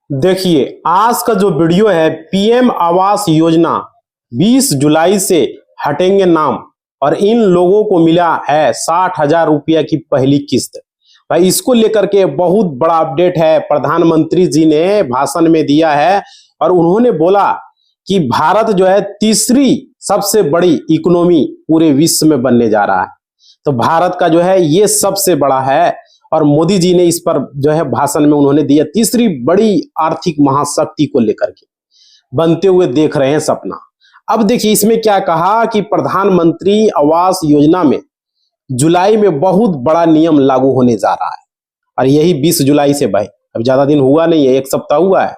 देखिए, आज का जो वीडियो है, पीएम आवास योजना 20 जुलाई से हटेंगे नाम और इन लोगों को मिला है 60,000 रुपया की पहली किस्त। भाई, इसको लेकर के बहुत बड़ा अपडेट है। प्रधानमंत्री जी ने भाषण में दिया है और उन्होंने बोला कि भारत जो है तीसरी सबसे बड़ी इकोनॉमी पूरे विश्व में बनने जा रहा है। तो भारत का जो है ये सबसे बड़ा है और मोदी जी ने इस पर जो है भाषण में उन्होंने दिया, तीसरी बड़ी आर्थिक महाशक्ति को लेकर के बनते हुए देख रहे हैं सपना। अब देखिए इसमें क्या कहा कि प्रधानमंत्री आवास योजना में जुलाई में बहुत बड़ा नियम लागू होने जा रहा है और यही 20 जुलाई से भाई, अब ज्यादा दिन हुआ नहीं है, एक सप्ताह हुआ है।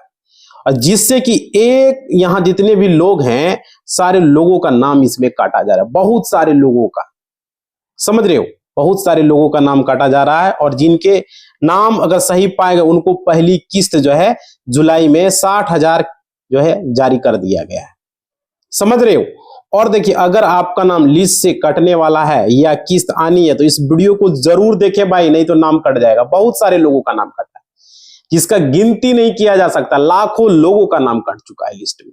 और जिससे कि एक यहाँ जितने भी लोग हैं सारे लोगों का नाम इसमें काटा जा रहा है, बहुत सारे लोगों का, समझ रहे हो, बहुत सारे लोगों का नाम काटा जा रहा है। और जिनके नाम अगर सही पाएगा उनको पहली किस्त जो है जुलाई में 60,000 जो है जारी कर दिया गया है, समझ रहे हो। और देखिए अगर आपका नाम लिस्ट से कटने वाला है या किस्त आनी है तो इस वीडियो को जरूर देखें भाई, नहीं तो नाम कट जाएगा। बहुत सारे लोगों का नाम कटा है जिसका गिनती नहीं किया जा सकता, लाखों लोगों का नाम कट चुका है लिस्ट में।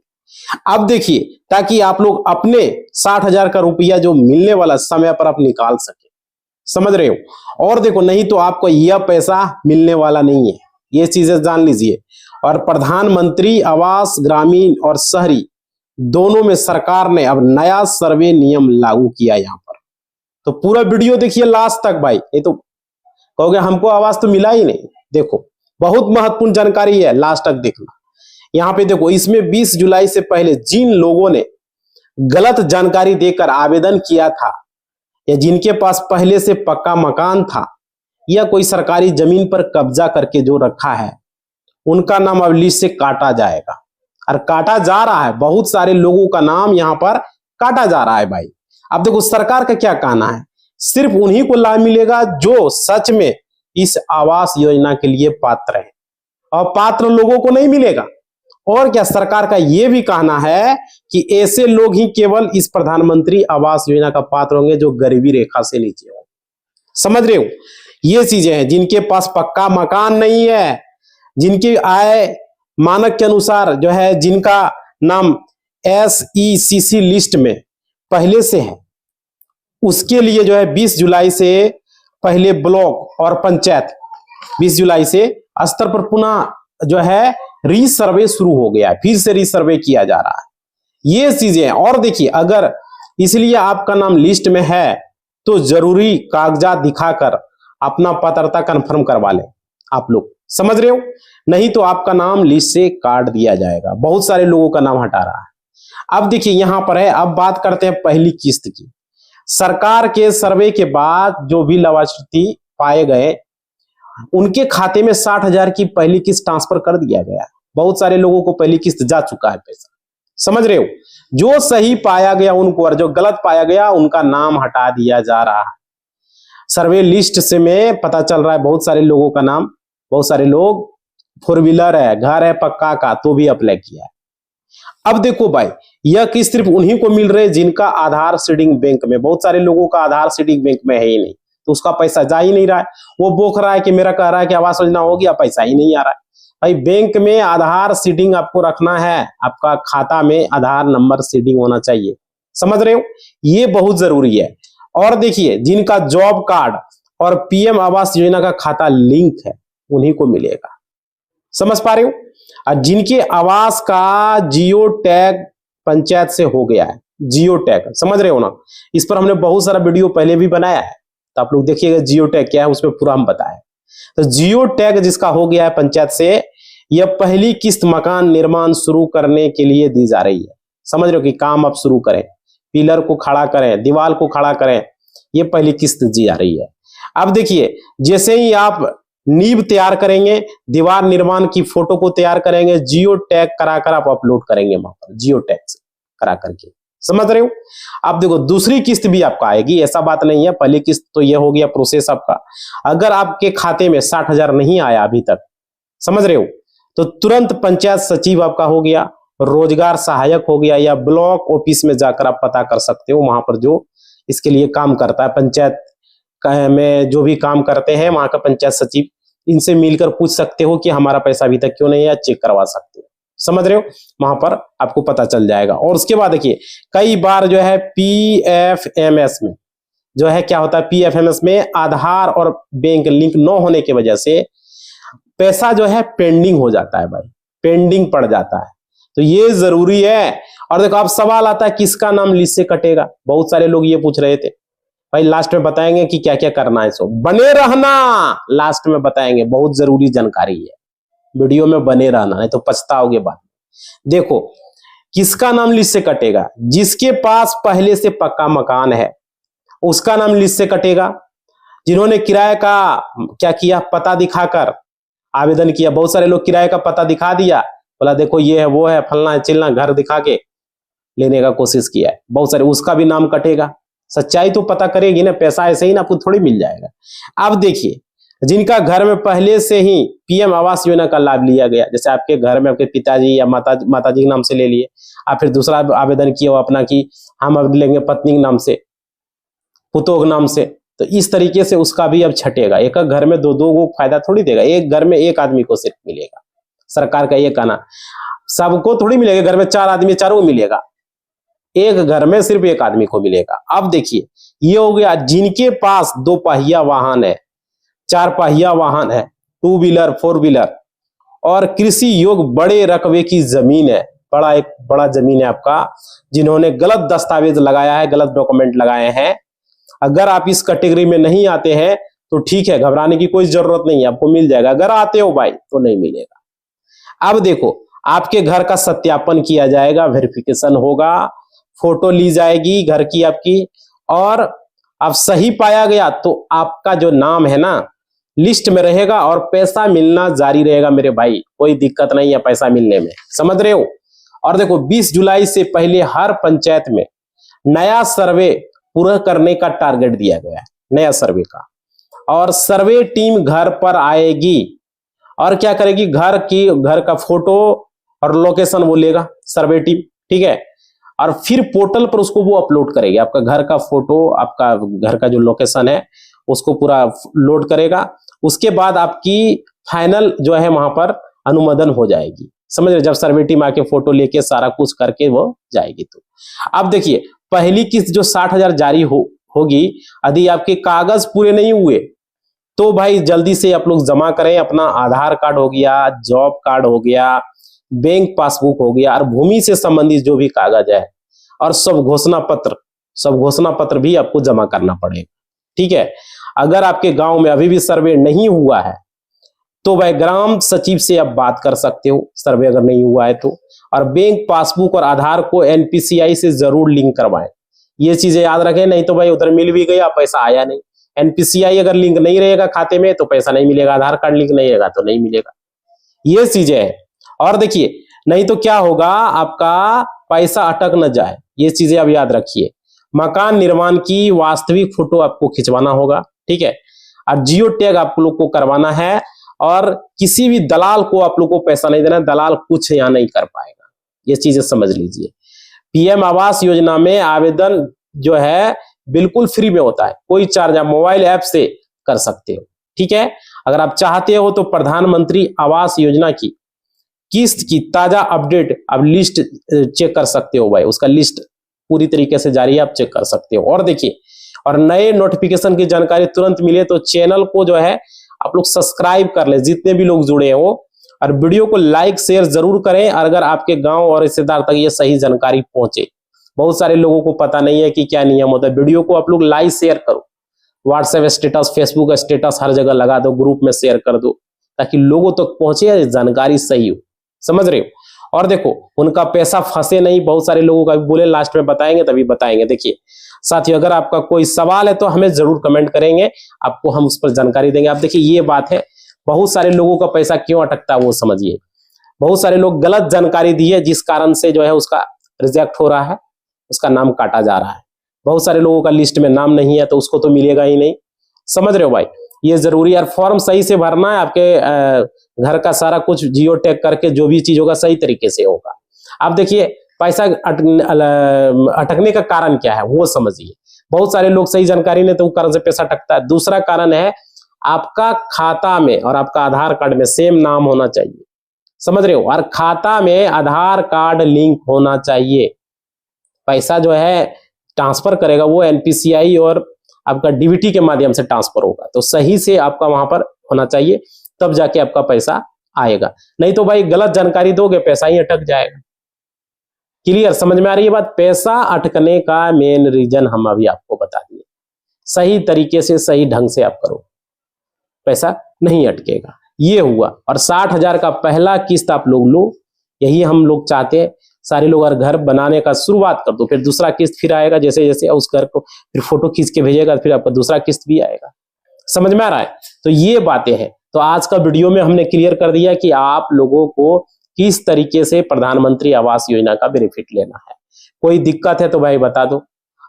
अब देखिए, ताकि आप लोग अपने 60,000 का रुपया जो मिलने वाला समय पर आप निकाल सके, समझ रहे हो। और देखो, नहीं तो आपको यह पैसा मिलने वाला नहीं है, ये चीजें जान लीजिए। और प्रधानमंत्री आवास ग्रामीण और शहरी दोनों में सरकार ने अब नया सर्वे नियम लागू किया यहाँ पर। तो पूरा वीडियो देखिए लास्ट तक भाई, नहीं तो कहोगे हमको आवाज तो मिला ही नहीं। देखो, बहुत महत्वपूर्ण जानकारी है, लास्ट तक देखना। यहाँ पे देखो, इसमें 20 जुलाई से पहले जिन लोगों ने गलत जानकारी देकर आवेदन किया था या जिनके पास पहले से पक्का मकान था या कोई सरकारी जमीन पर कब्जा करके जो रखा है, उनका नाम अब लिस्ट से काटा जाएगा। और काटा जा रहा है, बहुत सारे लोगों का नाम यहाँ पर काटा जा रहा है भाई। अब देखो सरकार का क्या कहना है, सिर्फ उन्हीं को लाभ मिलेगा जो सच में इस आवास योजना के लिए पात्र है, और पात्र लोगों को नहीं मिलेगा। और क्या, सरकार का यह भी कहना है कि ऐसे लोग ही केवल इस प्रधानमंत्री आवास योजना का पात्र होंगे जो गरीबी रेखा से नीचे हो, समझ रहे हो। ये चीजें हैं, जिनके पास पक्का मकान नहीं है, जिनकी आय मानक के अनुसार जो है, जिनका नाम SECC लिस्ट में पहले से है, उसके लिए जो है 20 जुलाई से पहले ब्लॉक और पंचायत 20 जुलाई से स्तर पर पुनः जो है रीसर्वे शुरू हो गया है, फिर से रीसर्वे किया जा रहा है। ये चीजें हैं। और देखिए, अगर इसलिए आपका नाम लिस्ट में है तो जरूरी कागजात दिखाकर अपना पात्रता कंफर्म करवा लें आप लोग, समझ रहे हो, नहीं तो आपका नाम लिस्ट से काट दिया जाएगा। बहुत सारे लोगों का नाम हटा रहा है। अब देखिए यहां पर है, अब बात करते हैं पहली किस्त की। सरकार के सर्वे के बाद जो भी लाभार्थी पाए गए उनके खाते में 60,000 की पहली किस्त ट्रांसफर कर दिया गया। बहुत सारे लोगों को पहली किस्त जा चुका है पैसा, समझ रहे हो। जो सही पाया गया उनको और जो गलत पाया गया उनका नाम हटा दिया जा रहा है। सर्वे लिस्ट से में पता चल रहा है बहुत सारे लोगों का नाम, बहुत सारे लोग 4 व्हीलर है, घर है पक्का का, तो भी अप्लाई किया है। अब देखो भाई, यह किस्त सिर्फ उन्हीं को मिल रहे जिनका आधार सीडिंग बैंक में, बहुत सारे लोगों का आधार सीडिंग बैंक में है ही नहीं, तो उसका पैसा जा ही नहीं रहा है। वो बोख रहा है कि मेरा कह रहा है कि आवास योजना हो गया, पैसा ही नहीं आ रहा है। भाई, बैंक में आधार सीडिंग आपको रखना है, आपका खाता में आधार नंबर सीडिंग होना चाहिए, समझ रहे हो, ये बहुत जरूरी है। और देखिए, जिनका जॉब कार्ड और पीएम आवास योजना का खाता लिंक है उन्हीं को मिलेगा, समझ पा रहे हो। और जिनके आवास का जियो टैग पंचायत से हो गया है, जियो टैग, समझ रहे हो ना, इस पर हमने बहुत सारा वीडियो पहले भी बनाया है, तो आप लोग देखिएगा जियो टैग क्या है, उसमें पूरा हम बताए। तो जियो टैग जिसका हो गया है पंचायत से, यह पहली किस्त मकान निर्माण शुरू करने के लिए दी जा रही है, समझ रहे हो, कि काम आप शुरू करें, पिलर को खड़ा करें, दीवार को खड़ा करें, ये पहली किस्त दी जा रही है। अब देखिए, जैसे ही आप नींव तैयार करेंगे, दीवार निर्माण की फोटो को तैयार करेंगे, जियो टैग कराकर आप अपलोड करेंगे वहां पर, जियो टैग से करा करके, समझ रहे हो। आप देखो, दूसरी किस्त भी आपका आएगी, ऐसा बात नहीं है। पहली किस्त तो ये हो गया प्रोसेस आपका। अगर आपके खाते में 60,000 नहीं आया अभी तक, समझ रहे हो, तो तुरंत पंचायत सचिव आपका हो गया, रोजगार सहायक हो गया, या ब्लॉक ऑफिस में जाकर आप पता कर सकते हो, वहां पर जो इसके लिए काम करता है, पंचायत में जो भी काम करते हैं वहां का पंचायत सचिव, इनसे मिलकर पूछ सकते हो कि हमारा पैसा अभी तक क्यों नहीं है, चेक करवा सकते हो। समझ रहे हो, वहां पर आपको पता चल जाएगा। और उसके बाद देखिए कई बार जो है पीएफएमएस में जो है क्या होता है, पीएफएमएस में आधार और बैंक लिंक न होने की वजह से पैसा जो है पेंडिंग हो जाता है भाई, पेंडिंग पड़ जाता है। तो ये जरूरी है। और देखो अब सवाल आता है किसका नाम लिस्ट से कटेगा, बहुत सारे लोग ये पूछ रहे थे भाई। लास्ट में बताएंगे कि क्या क्या करना है, सो बने रहना, लास्ट में बताएंगे, बहुत जरूरी जानकारी है, वीडियो में बने रहना, नहीं तो पछताओगे बाद में। देखो किसका नाम लिस्ट से कटेगा, जिसके पास पहले से पक्का मकान है उसका नाम लिस्ट से कटेगा। जिन्होंने किराए का क्या किया, पता दिखाकर आवेदन किया, बहुत सारे लोग किराए का पता दिखा दिया, बोला देखो ये है वो है फलना है चिलना, घर दिखा के लेने का कोशिश किया है बहुत सारे, उसका भी नाम कटेगा। सच्चाई तो पता करेगी ना, पैसा ऐसे ही ना आपको थोड़ी मिल जाएगा। अब देखिए जिनका घर में पहले से ही पीएम आवास योजना का लाभ लिया गया, जैसे आपके घर में आपके पिताजी या माताजी के नाम से ले लिए, आप फिर दूसरा आवेदन किया हो अपना कि हम अब लेंगे पत्नी के नाम से, पुतों के नाम से, तो इस तरीके से उसका भी अब छटेगा। एक घर में दो दो को फायदा थोड़ी देगा, एक घर में एक आदमी को सिर्फ मिलेगा, सरकार का ये कहना, सबको थोड़ी मिलेगा। घर में 4 आदमी, चारों को मिलेगा, एक घर में सिर्फ एक आदमी को मिलेगा। अब देखिए ये हो गया जिनके पास 2 पहिया वाहन है, 4 पहिया वाहन है, 2 व्हीलर 4 व्हीलर और कृषि योग बड़े रकबे की जमीन है, एक बड़ा जमीन है आपका, जिन्होंने गलत दस्तावेज लगाया है, गलत डॉक्यूमेंट लगाए हैं। अगर आप इस कैटेगरी में नहीं आते हैं तो ठीक है, घबराने की कोई जरूरत नहीं है, आपको मिल जाएगा। अगर आते हो भाई तो नहीं मिलेगा। अब देखो आपके घर का सत्यापन किया जाएगा, वेरिफिकेशन होगा, फोटो ली जाएगी घर की आपकी, और अब सही पाया गया तो आपका जो नाम है ना लिस्ट में रहेगा और पैसा मिलना जारी रहेगा मेरे भाई, कोई दिक्कत नहीं है पैसा मिलने में, समझ रहे हो। और देखो 20 जुलाई से पहले हर पंचायत में नया सर्वे पूरा करने का टारगेट दिया गया है, नया सर्वे का, और सर्वे टीम घर पर आएगी और क्या करेगी, घर का फोटो और लोकेशन वो लेगा सर्वे टीम, ठीक है, और फिर पोर्टल पर उसको वो अपलोड करेगी, आपका घर का फोटो, आपका घर का जो लोकेशन है उसको पूरा लोड करेगा। उसके बाद आपकी फाइनल जो है वहां पर अनुमोदन हो जाएगी, समझ रहे, जब सर्वे टीम आके फोटो लेके सारा कुछ करके वो जाएगी। तो अब देखिए पहली किस्त जो 60,000 जारी होगी, यदि आपके कागज पूरे नहीं हुए तो भाई जल्दी से आप लोग जमा करें, अपना आधार कार्ड हो गया, जॉब कार्ड हो गया, बैंक पासबुक हो गया, और भूमि से संबंधित जो भी कागज है, और सब घोषणा पत्र भी आपको जमा करना पड़ेगा, ठीक है। अगर आपके गांव में अभी भी सर्वे नहीं हुआ है तो भाई ग्राम सचिव से आप बात कर सकते हो, सर्वे अगर नहीं हुआ है तो। और बैंक पासबुक और आधार को एनपीसीआई से जरूर लिंक करवाएं, ये चीजें याद रखें, नहीं तो भाई उधर मिल भी गया पैसा आया नहीं। एनपीसीआई अगर लिंक नहीं रहेगा खाते में तो पैसा नहीं मिलेगा, आधार कार्ड लिंक नहीं रहेगा तो नहीं मिलेगा, ये चीजें हैं। और देखिए नहीं तो क्या होगा, आपका पैसा अटक न जाए, ये चीजें आप याद रखिए। मकान निर्माण की वास्तविक फोटो आपको खिंचवाना होगा, ठीक है, और जियो टैग आप लोग को करवाना है, और किसी भी दलाल को आप लोग को पैसा नहीं देना, दलाल कुछ यहाँ नहीं कर पाएगा, ये चीजें समझ लीजिए। पीएम आवास योजना में आवेदन जो है बिल्कुल फ्री में होता है, कोई चार्ज, आप मोबाइल ऐप से कर सकते हो, ठीक है। अगर आप चाहते हो तो प्रधानमंत्री आवास योजना की किस्त की ताजा अपडेट आप लिस्ट चेक कर सकते हो भाई, उसका लिस्ट पूरी तरीके से जारी है, आप चेक कर सकते हो। और देखिए, और नए नोटिफिकेशन की जानकारी तुरंत मिले तो चैनल को जो है आप लोग सब्सक्राइब कर ले, जितने भी लोग जुड़े हो, और वीडियो को लाइक शेयर जरूर करें। और अगर आपके गांव और रिश्तेदार तक ये सही जानकारी पहुंचे, बहुत सारे लोगों को पता नहीं है कि क्या नियम होता है, वीडियो को आप लोग लाइक शेयर करो, व्हाट्सएप स्टेटस, फेसबुक स्टेटस, हर जगह लगा दो, ग्रुप में शेयर कर दो, ताकि लोगों तक पहुंचे, जानकारी सही हो, समझ रहे हो। और देखो उनका पैसा फंसे नहीं, बहुत सारे लोगों का बोले लास्ट में बताएंगे, तभी बताएंगे। देखिए साथियों, अगर आपका कोई सवाल है तो हमें जरूर कमेंट करेंगे, आपको हम उस पर जानकारी देंगे। आप देखिए ये बात है, बहुत सारे लोगों का पैसा क्यों अटकता है वो समझिए, बहुत सारे लोग गलत जानकारी दी है जिस कारण से जो है उसका रिजेक्ट हो रहा है, उसका नाम काटा जा रहा है। बहुत सारे लोगों का लिस्ट में नाम नहीं है तो उसको तो मिलेगा ही नहीं, समझ रहे हो भाई, ये जरूरी है। फॉर्म सही से भरना है, आपके घर का सारा कुछ जियो टैग करके जो भी चीज होगा सही तरीके से होगा। अब देखिए पैसा अटकने का कारण क्या है वो समझिए, बहुत सारे लोग सही जानकारी नहीं तो कारण से पैसा अटकता है। दूसरा कारण है आपका खाता में और आपका आधार कार्ड में सेम नाम होना चाहिए, समझ रहे हो, और खाता में आधार कार्ड लिंक होना चाहिए। पैसा जो है ट्रांसफर करेगा वो एनपीसीआई और आपका डीबीटी के माध्यम से ट्रांसफर होगा, तो सही से आपका वहां पर होना चाहिए, तब जाके आपका पैसा आएगा। नहीं तो भाई गलत जानकारी दोगे पैसा ही अटक जाएगा। क्लियर, समझ में आ रही है बात? पैसा अटकने का मेन रीजन हम अभी आपको बता दिए। सही तरीके से सही ढंग से आप करो, पैसा नहीं अटकेगा। ये हुआ। और 60,000 का पहला किस्त आप लोग लो, यही हम लोग चाहते हैं। सारे लोग अगर घर बनाने का शुरुआत कर दो, फिर दूसरा किस्त फिर आएगा, जैसे जैसे उस घर को फिर फोटो खींच के भेजेगा, फिर आपका दूसरा किस्त भी आएगा। समझ में आ रहा है? तो ये बातें हैं। तो आज का वीडियो में हमने क्लियर कर दिया कि आप लोगों को किस तरीके से प्रधानमंत्री आवास योजना का बेनिफिट लेना है। कोई दिक्कत है तो भाई बता दो।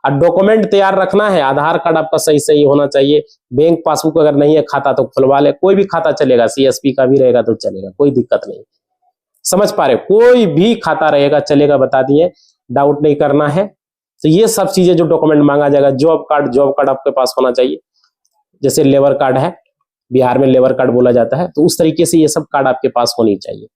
और डॉक्यूमेंट तैयार रखना है, आधार कार्ड आपका सही सही होना चाहिए। बैंक पासबुक अगर नहीं है खाता तो खुलवा ले, कोई भी खाता चलेगा, सीएसपी का भी रहेगा तो चलेगा, कोई दिक्कत नहीं। समझ पा रहे? कोई भी खाता रहेगा चलेगा, बता दिए, डाउट नहीं करना है। तो ये सब चीजें जो डॉक्यूमेंट मांगा जाएगा, जॉब कार्ड आपके पास होना चाहिए। जैसे लेबर कार्ड है, बिहार में लेबर कार्ड बोला जाता है, तो उस तरीके से ये सब कार्ड आपके पास होनी चाहिए।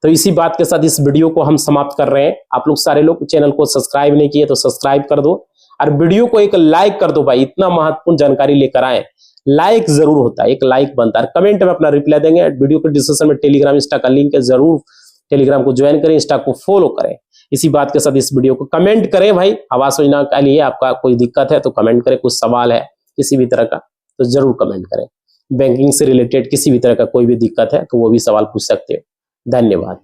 तो इसी बात के साथ इस वीडियो को हम समाप्त कर रहे हैं। आप लोग सारे लोग चैनल को सब्सक्राइब नहीं किए तो सब्सक्राइब कर दो, और वीडियो को एक लाइक कर दो भाई, इतना महत्वपूर्ण जानकारी लेकर आए, लाइक जरूर होता है, एक लाइक बनता है। कमेंट में अपना रिप्लाई देंगे। वीडियो के डिस्क्रिप्शन में टेलीग्राम इंस्टा का लिंक है, जरूर टेलीग्राम को ज्वाइन करें, इंस्टा को फॉलो करें। इसी बात के साथ इस वीडियो को कमेंट करें भाई। आवास योजना के लिए आपका कोई दिक्कत है तो कमेंट करें, कुछ सवाल है किसी भी तरह का तो जरूर कमेंट करें। बैंकिंग से रिलेटेड किसी भी तरह का कोई भी दिक्कत है तो वो भी सवाल पूछ सकते हो। धन्यवाद।